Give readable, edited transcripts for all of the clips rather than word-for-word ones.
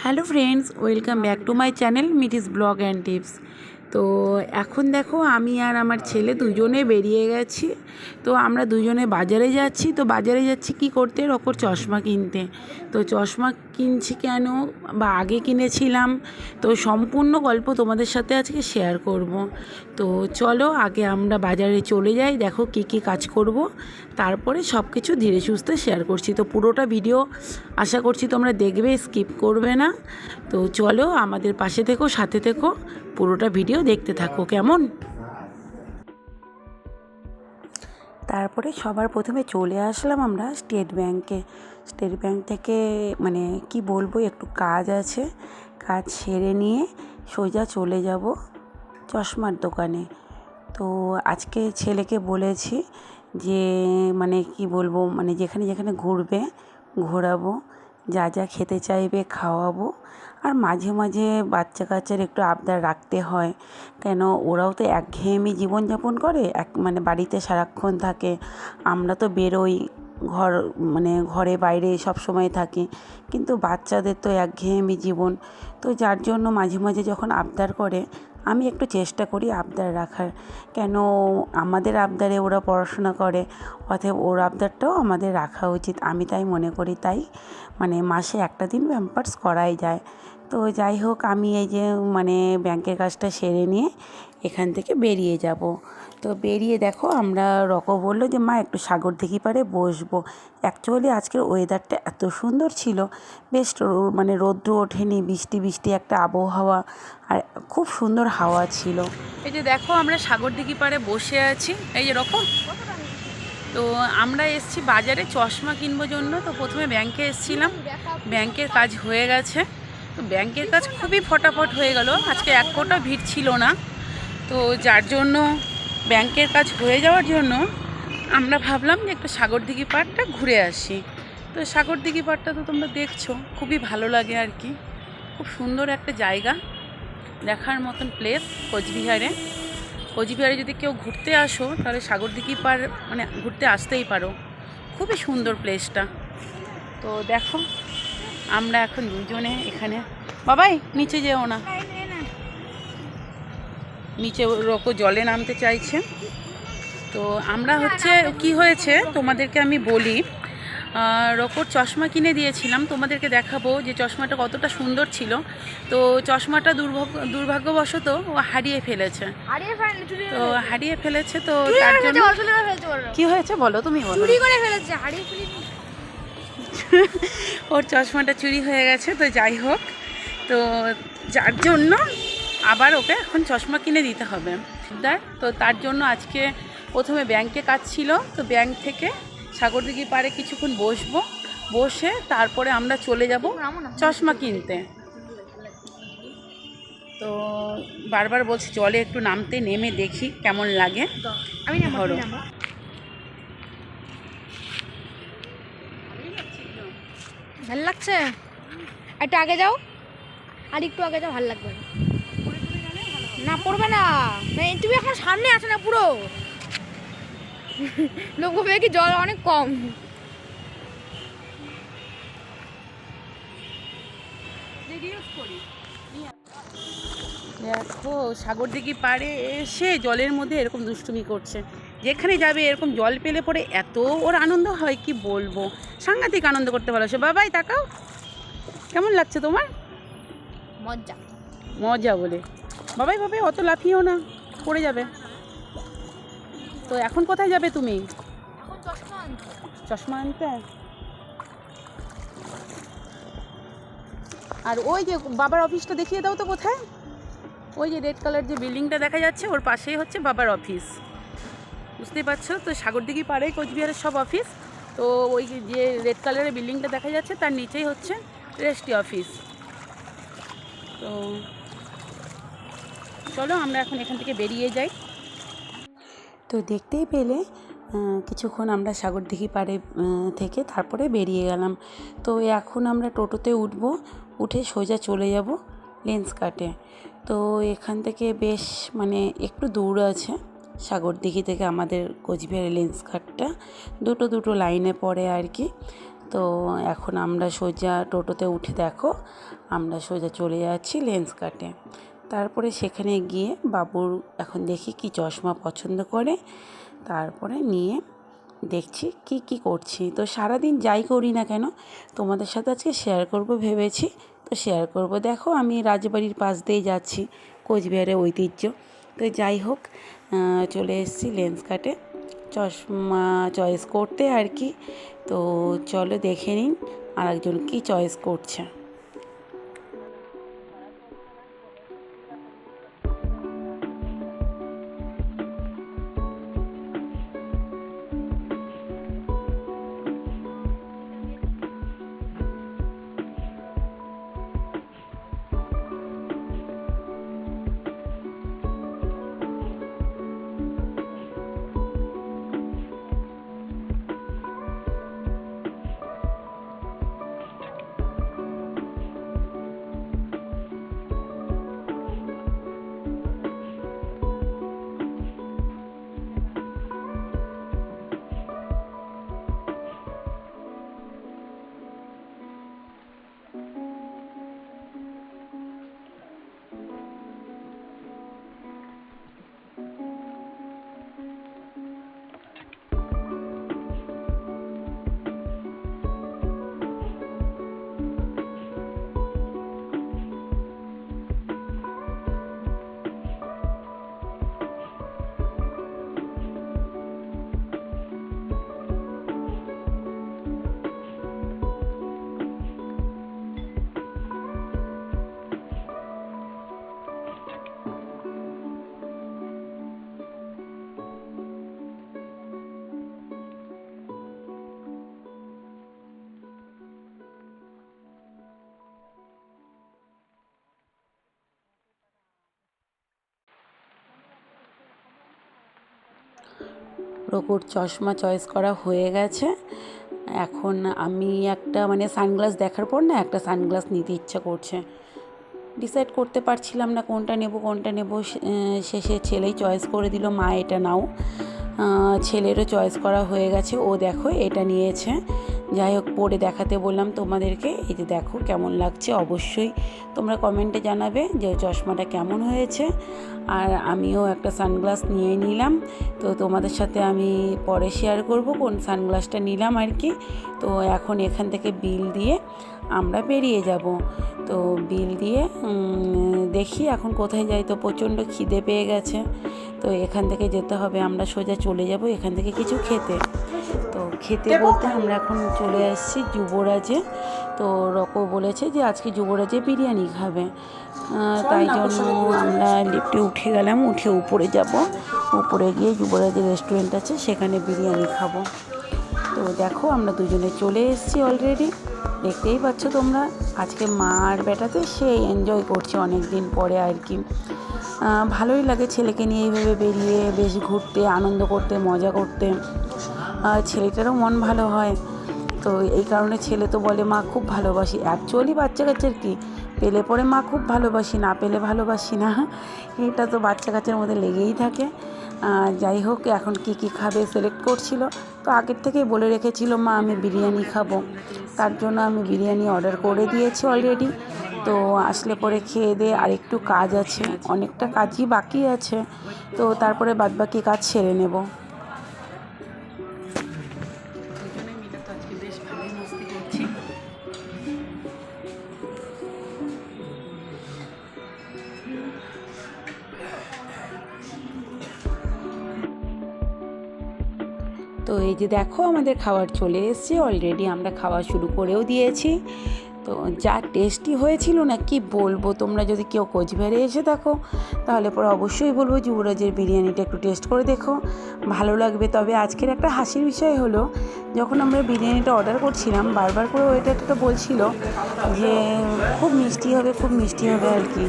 Hello friends, welcome back to my channel মিটিস vlog and tips. তো এখন দেখো আমি আর আমার ছেলে দুজনে বেরিয়ে গেছি। তো আমরা দুজনে বাজারে যাচ্ছি। তো বাজারে যাচ্ছি কি করতে, রকর চশমা কিনতে। তো চশমা কিনছি কেন বা আগে কিনেছিলাম, তো সম্পূর্ণ গল্প তোমাদের সাথে আজকে শেয়ার করব। তো চলো আগে আমরা বাজারে চলে যাই, দেখো কী কী কাজ করব, তারপরে সব কিছু ধীরে সুস্থে শেয়ার করছি। তো পুরোটা ভিডিও আশা করছি তোমরা দেখবে, স্কিপ করবে না। তো চলো আমাদের পাশে থেকো, সাথে থেকো, পুরোটা ভিডিও দেখতে থাকো কেমন। তারপরে সবার প্রথমে চলে আসলাম আমরা স্টেট ব্যাংকে। স্টেট ব্যাংক থেকে মানে কি বলবো, একটু কাজ আছে, কাজ সেরে নিয়ে সোজা চলে যাব চশমার দোকানে। তো আজকে ছেলেকে বলেছি যে মানে কি বলবো, মানে যেখানে যেখানে ঘুরবে ঘোরাবো, যা যা খেতে চাইবে খাওয়াবো। আর মাঝে মাঝে বাচ্চা কাচ্চার একটু আবদার রাখতে হয়, কেন ওরাও তো একঘেয়েমি জীবনযাপন করে, মানে বাড়িতে সারাক্ষণ থাকে। আমরা তো বেরোই, ঘর মানে ঘরে বাইরে সব সময় থাকি, কিন্তু বাচ্চাদের তো একঘেয়েমি জীবন। তো যার জন্য মাঝে মাঝে যখন আবদার করে, আমি একটু চেষ্টা করি আবদার রাখার। কেন আমাদের আবদারে ওরা পড়াশোনা করে, অতএব ওর আবদারটাও আমাদের রাখা উচিত, আমি তাই মনে করি। তাই মানে মাসে একটা দিন প্যাম্পার্স করাই যায়। তো যাই হোক, আমি এই যে মানে ব্যাংকের কাজটা সেরে নিয়ে এখান থেকে বেরিয়ে যাব। তো বেরিয়ে দেখো আমরা, বললো যে মা একটু সাগরদিঘি পাড়ে বসবো। অ্যাকচুয়ালি আজকের ওয়েদারটা এত সুন্দর ছিল, বেশ মানে রৌদ্র ওঠেনি, বৃষ্টি বৃষ্টি একটা আবহাওয়া, আর খুব সুন্দর হাওয়া ছিল। এই যে দেখো আমরা সাগরদিঘি পাড়ে বসে আছি, এই যে তো আমরা এসছি বাজারে চশমা কিনবো জন্য। তো প্রথমে ব্যাংকে এসছিলাম, ব্যাংকের কাজ হয়ে গেছে। তো ব্যাংকের কাজ খুবই ফটাফট হয়ে গেল, আজকে এক ফোঁটা ভিড় ছিল না। তো যার জন্য ব্যাংকের কাজ হয়ে যাওয়ার জন্য আমরা ভাবলাম যে একটু সাগরদিঘি পাড়টা ঘুরে আসি। তো সাগরদিঘি পাড়টা তো তোমরা দেখছো, খুবই ভালো লাগে আর কি, খুব সুন্দর একটা জায়গা, দেখার মতন প্লেস কোচবিহারে। কোচবিহারে যদি কেউ ঘুরতে আসো তাহলে সাগরদিঘি পাড় মানে ঘুরতে আসতেই পারো, খুবই সুন্দর প্লেসটা। তো দেখো আমরা এখন দুজনে এখানে, বাবাই নিচে যেও না, নিচে রকো জলে নামতে চাইছে। তো আমরা হচ্ছে কি হয়েছে তোমাদেরকে আমি বলি, রকর চশমা কিনে দিয়েছিলাম, তোমাদেরকে দেখাবো যে চশমাটা কতটা সুন্দর ছিল। তো চশমাটা দুর্ভাগ্যবশত ও হারিয়ে ফেলেছে। তো হারিয়ে ফেলেছে, তো তার জন্য কি হয়েছে বলো, তুমি বলো। চুরি করে ফেলেছে, হারিয়ে ফেলেছে ওর চশমাটা চুরি হয়ে গেছে। তো যাই হোক, তো যার জন্য আবার ওকে এখন চশমা কিনে দিতে হবে। তো তার জন্য আজকে প্রথমে ব্যাংকে কাজ ছিল, তো ব্যাংক থেকে সাগরদিঘি পাড়ে কিছুক্ষণ বসবো, বসে তারপরে আমরা চলে যাব চশমা কিনতে। তো বারবার বলছি জলে একটু নামতে, নেমে দেখি কেমন লাগে। আমি ধরো ভালো লাগছে, একটু আগে যাও, আর একটু আগে যাও, ভালো লাগবে না, পড়বে না, তুমি এখন সামনে আছো না পুরো লোক ভাবে কি জল অনেক কম। দেখো সাগরদিঘি পাড়ে এসে জলের মধ্যে এরকম দুষ্টুমি করছে, যেখানে যাবে এরকম জল পেলে পরে এত ওর আনন্দ হয় কি বলবো, সাংঘাতিক আনন্দ করতে ভালোবাসে। বাবাই তাকাও, কেমন লাগছে তোমার? মজা মজা বলে বাবাই বাবাই অত লাফিও না, পড়ে যাবে। তো এখন কোথায় যাবে তুমি? চশমা আনতে। আর ওই যে বাবার অফিসটা দেখিয়ে দাও তো কোথায়, ওই যে রেড কালার যে বিল্ডিংটা দেখা যাচ্ছে ওর পাশেই হচ্ছে বাবার অফিস, বুঝতেই পারছো। তো সাগরদিঘি পাড়েই কোচবিহারের সব অফিস। তো ওই যে রেড কালারের বিল্ডিংটা দেখা যাচ্ছে তার নিচেই হচ্ছে রেজিস্ট্রি অফিস। তো চলো আমরা এখন এখান থেকে বেরিয়ে যাই। তো দেখতেই পেলে কিছুক্ষণ আমরা সাগরদিঘি পাড়ে থেকে তারপরে বেরিয়ে গেলাম। তো এখন আমরা টোটোতে উঠবো, উঠে সোজা চলে যাব লেন্সকার্টে। তো এখান থেকে বেশ মানে একটু দূর আছে সাগরদিঘি থেকে আমাদের কোচবিহারের লেন্সকার্টটা, দুটো লাইনে পড়ে আর কি। তো এখন আমরা সোজা টোটোতে উঠে দেখো আমরা সোজা চলে যাচ্ছি লেন্সকার্টে। তারপরে সেখানে গিয়ে বাবুর এখন দেখি কি চশমা পছন্দ করে, তারপরে নিয়ে দেখছি কি করছি। তো সারাদিন যাই করি না কেন তোমাদের সাথে আজকে শেয়ার করব ভেবেছি, তো শেয়ার করব। দেখো আমি রাজবাড়ির পাশ দিয়ে যাচ্ছি, কোচবিহারের ঐতিহ্য। তো যাই হোক, চলে এসেছি লেন্সকার্টে চশমা চয়েস করতে আর কি। তো চলো দেখে নিন আরেকজন কি চয়েস করছে। রঘুর চশমা চয়েস করা হয়ে গেছে। এখন আমি একটা মানে সানগ্লাস দেখার পর না একটা সানগ্লাস নিতে ইচ্ছা করছে, ডিসাইড করতে পারছিলাম না কোনটা নেব। শেষে ছেলেই চয়েস করে দিল, মা এটা নাও। ছেলেরও চয়েস করা হয়ে গেছে, ও দেখো এটা নিয়েছে। যাই হোক, পরে দেখাতে বললাম তোমাদেরকে। এই যে দেখো কেমন লাগছে, অবশ্যই তোমরা কমেন্টে জানাবে যে চশমাটা কেমন হয়েছে। আর আমিও একটা সানগ্লাস নিয়ে নিলাম, তো তোমাদের সাথে আমি পরে শেয়ার করব কোন সানগ্লাসটা নিলাম আর কি। তো এখন এখান থেকে বিল দিয়ে আমরা বেরিয়ে যাব। তো বিল দিয়ে দেখি এখন কোথায় যাই। তো প্রচণ্ড খিদে পেয়ে গেছে, তো এখান থেকে যেতে হবে, আমরা সোজা চলে যাব এখান থেকে কিছু খেতে। তো খেতে বলতে আমরা এখন চলে এসেছি যুবরাজে। তো রকো বলেছে যে আজকে যুবরাজে বিরিয়ানি খাবে, তাই জন্য আমরা লিফটে উঠে গেলাম, উঠে উপরে যাব। উপরে গিয়ে যুবরাজের রেস্টুরেন্ট আছে, সেখানে বিরিয়ানি খাবো। তো দেখো আমরা দুজনে চলে এসেছি অলরেডি, দেখতেই পাচ্ছ তোমরা। আজকে মা আর বেটাতে সে এনজয় করছে অনেক দিন পরে আর কি। ভালোই লাগে ছেলেকে নিয়ে এইভাবে বেরিয়ে বেশ ঘুরতে, আনন্দ করতে, মজা করতে। ছেলেটারও মন ভালো হয়। তো এই কারণে ছেলে তো বলে মা খুব ভালোবাসি। অ্যাকচুয়ালি বাচ্চা কাচ্চার কি, পেলে পরে মা খুব ভালোবাসি, না পেলে ভালোবাসি না, এটা তো বাচ্চা কাচ্চার মধ্যে লেগেই থাকে। যাই হোক, এখন কি খাবে সিলেক্ট করছিল। তো আগের থেকেই বলে রেখেছিল মা আমি বিরিয়ানি খাবো, তার জন্য আমি বিরিয়ানি অর্ডার করে দিয়েছি অলরেডি। তো আসলে পরে খেয়ে দিয়ে আরেকটু কাজ আছে, অনেকটা কাজই বাকি আছে। তো তারপরে বাদবাকি কাজ সেরে নেব। তো এই যে দেখো আমাদের খাবার চলে এসেছে অলরেডি, আমরা খাওয়া শুরু করেও দিয়েছি। তো যা টেস্টি হয়েছিল না কি বলবো, তোমরা যদি কেউ কোচবিহারে এসে থাকো তাহলে পরে অবশ্যই বলবো যুবরাজের বিরিয়ানিটা একটু টেস্ট করে দেখো, ভালো লাগবে। তবে আজকের একটা হাসির বিষয় হলো, যখন আমরা বিরিয়ানিটা অর্ডার করছিলাম বারবার করে ওয়েটারটা বলছিল যে খুব মিষ্টি হবে, খুব মিষ্টি হবে আর কি।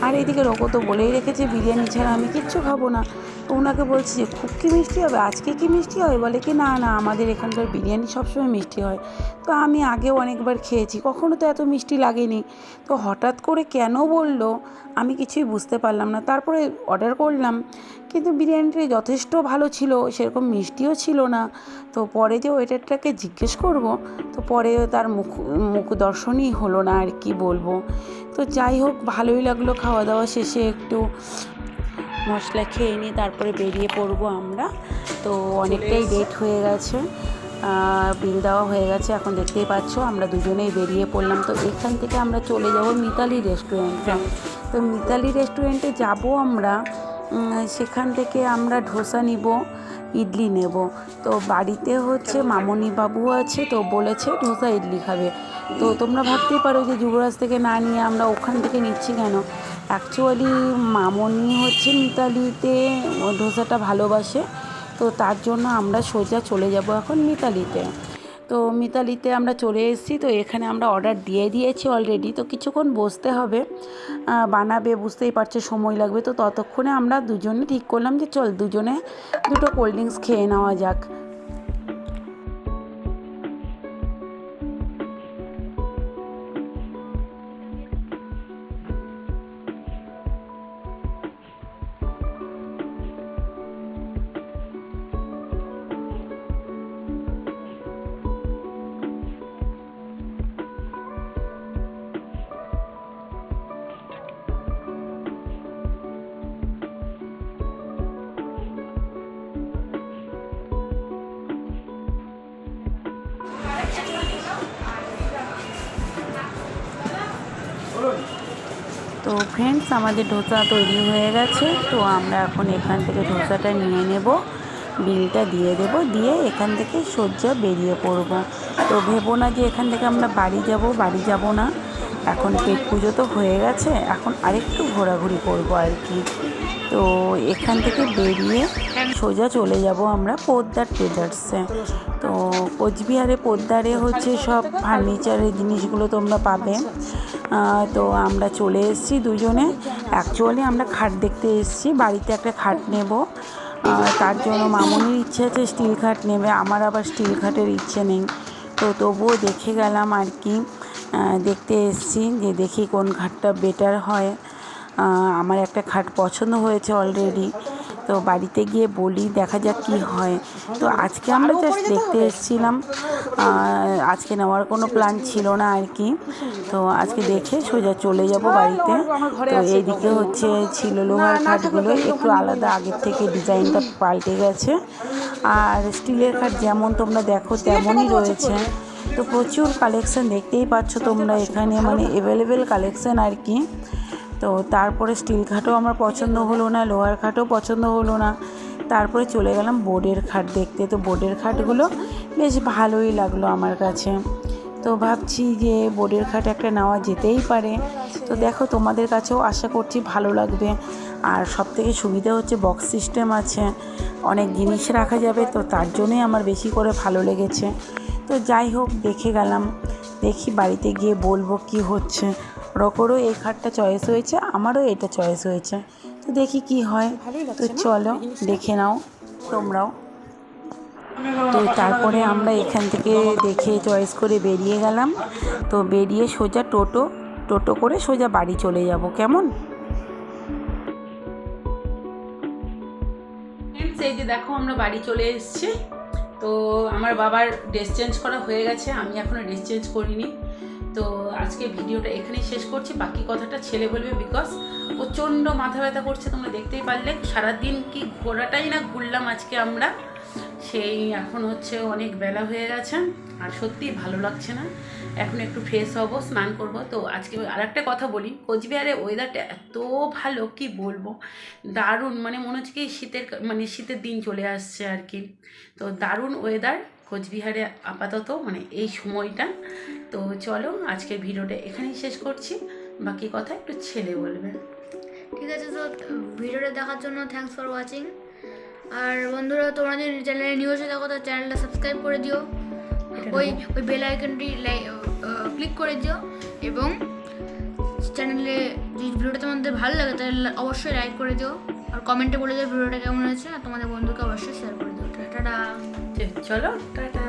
আর এইদিকে রোকো তো বলেই রেখেছে বিরিয়ানি ছাড়া আমি কিচ্ছু খাবো না। তো ওনাকে বলছি যে খুব কি মিষ্টি হবে, আজকে কি মিষ্টি হয়? বলে কি না না, আমাদের এখানকার বিরিয়ানি সবসময় মিষ্টি হয়। তো আমি আগেও অনেকবার খেয়েছি, কখনো তো এত মিষ্টি লাগেনি। তো হঠাৎ করে কেন বললো আমি কিছুই বুঝতে পারলাম না। তারপরে অর্ডার করলাম, কিন্তু বিরিয়ানিটা যথেষ্ট ভালো ছিল, সেরকম মিষ্টিও ছিল না। তো পরে যে ওয়েটারটাকে জিজ্ঞেস করব, তো পরে তার মুখ দর্শনই হলো না, আর কি বলবো। তো যাই হোক, ভালোই লাগলো। খাওয়া দাওয়া শেষে একটু মশলা খেয়ে নিয়ে তারপরে বেরিয়ে পড়বো আমরা। তো অনেকটাই লেট হয়ে গেছে, বিল দেওয়া হয়ে গেছে, এখন দেখতেই পাচ্ছ আমরা দুজনেই বেরিয়ে পড়লাম। তো এখান থেকে আমরা চলে যাব মিতালি রেস্টুরেন্টে। তো মিতালি রেস্টুরেন্টে যাব আমরা, সেখান থেকে আমরা ধোসা নিব, ইডলি নেব। তো বাড়িতে হচ্ছে মামনি বাবু আছে, তো বলেছে ধোসা ইডলি খাবে। তো তোমরা ভাবতেই পারো যে যুবরাজ থেকে না নিয়ে আমরা ওখান থেকে নিচ্ছি কেন। অ্যাকচুয়ালি মামনি হচ্ছে মিতালিতে ধোসাটা ভালোবাসে, তো তার জন্য আমরা সোজা চলে যাব এখন মিতালিতে। তো মিতালিতে আমরা চলে এসেছি। তো এখানে আমরা অর্ডার দিয়ে দিয়েছি অলরেডি। তো কিছুক্ষণ বসতে হবে, বানাবে, বুঝতেই পারছে সময় লাগবে। তো ততক্ষণে আমরা দুজনে ঠিক করলাম যে চল দুজনে দুটো কোল্ড ড্রিঙ্কস খেয়ে নেওয়া যাক। তো ফ্রেন্ডস, আমাদের ধোসা তৈরি হয়ে গেছে। তো আমরা এখন এখান থেকে ধোসাটা নিয়ে নেব, বিলটা দিয়ে দেব, দিয়ে এখান থেকে সোজা বেরিয়ে পড়ব। তো ভেবো না যে এখান থেকে আমরা বাড়ি যাব না। এখন পেট পুজো তো হয়ে গেছে, এখন আরেকটু ঘোরাঘুরি করব আর কি। তো এখান থেকে বেরিয়ে সোজা চলে যাব আমরা পোদ্দার ট্রেডার্সে। তো কোচবিহারে পোদ্দারে হচ্ছে সব ফার্নিচারের জিনিসগুলো তোমরা পাবে। তো আমরা চলে এসেছি দুজনে। অ্যাকচুয়ালি আমরা খাট দেখতে এসেছি, বাড়িতে একটা খাট নেব। তার জন্য মামনির ইচ্ছে আছে স্টিল খাট নেবে, আমার আবার স্টিল খাটের ইচ্ছে নেই। তো তবুও দেখে গেলাম আর কি, দেখতে এসেছি যে দেখি কোন খাটটা বেটার হয়। আমার একটা খাট পছন্দ হয়েছে অলরেডি। তো বাড়িতে গিয়ে বলি, দেখা যাক কী হয়। তো আজকে আমরা জাস্ট দেখতে এসেছিলাম, আজকে নেওয়ার কোনো প্ল্যান ছিল না আর কি। তো আজকে দেখে সোজা চলে যাব বাড়িতে। তো এইদিকে হচ্ছে ছিল লোহার খাটগুলো একটু আলাদা, আগের থেকে ডিজাইনটা পাল্টে গেছে। আর স্টিলের খাট যেমন তোমরা দেখো তেমনই রয়েছে। তো প্রচুর কালেকশান দেখতেই পাচ্ছ তোমরা এখানে, মানে অ্যাভেলেবেল কালেকশান আর কি। তো তারপরে স্টিল খাটও আমার পছন্দ হলো না, লোহার খাটও পছন্দ হলো না। তারপরে চলে গেলাম বোর্ডের খাট দেখতে। তো বোর্ডের খাটগুলো বেশ ভালোই লাগলো আমার কাছে। তো ভাবছি যে বোর্ডের খাট একটা নেওয়া যেতেই পারে। তো দেখো, তোমাদের কাছেও আশা করছি ভালো লাগবে। আর সবথেকে সুবিধা হচ্ছে বক্স সিস্টেম আছে, অনেক জিনিস রাখা যাবে। তো তার জন্যই আমার বেশি করে ভালো লেগেছে। তো যাই হোক, দেখে গেলাম, দেখি বাড়িতে গিয়ে বলবো কি হচ্ছে। রকরও এই খাটটা চয়েস হয়েছে, আমারও এটা চয়েস হয়েছে। তো দেখি কি হয়। তো চলো দেখে নাও তোমরাও। তো তারপরে আমরা এখান থেকে দেখে চয়েস করে বেরিয়ে গেলাম। তো বেরিয়ে সোজা টোটো করে সোজা বাড়ি চলে যাব, কেমন? এই যে দেখো, আমরা বাড়ি চলে এসেছি। তো আমার বাবার ড্রেস চেঞ্জ করা হয়ে গেছে, আমি এখনও ড্রেস চেঞ্জ করিনি। তো আজকে ভিডিওটা এখানেই শেষ করছি, বাকি কথাটা ছেলে বলবে, বিকজ প্রচণ্ড মাথা ব্যথা করছে। তোমরা দেখতেই পারলে সারাদিন কি ঘোরাটাই না ঘুরলাম আজকে আমরা। সেই এখন হচ্ছে অনেক বেলা হয়ে গেছে, আর সত্যিই ভালো লাগছে না। এখন একটু ফ্রেশ হবো, স্নান করব। তো আজকে আরেকটা কথা বলি, কোচবিহারের ওয়েদারটা এত ভালো কি বলবো, দারুণ। মানে মনে হচ্ছে কি শীতের দিন চলে আসছে আর কি। তো দারুণ ওয়েদার কোচবিহারে আপাতত, মানে এই সময়টা। তো চলো আজকের ভিডিওটা এখানেই শেষ করছি, বাকি কথা একটু ছেলে বলবে। ঠিক আছে, তো ভিডিওটা দেখার জন্য থ্যাঙ্কস ফর ওয়াচিং। আর বন্ধুরা, তোমরা যদি চ্যানেলে নিউ এসে থাকো তো চ্যানেলটা সাবস্ক্রাইব করে দিও, ওই বেল আইকনটি ক্লিক করে দিও, এবং চ্যানেলে যদি ভিডিওটা তোমাদের ভালো লাগে তাহলে অবশ্যই লাইক করে দিও। আর কমেন্টে বলে দিও ভিডিওটা কেমন হয়েছে, আর তোমাদের বন্ধুকে অবশ্যই শেয়ার করে দিও। টাটা। চলো টাটা।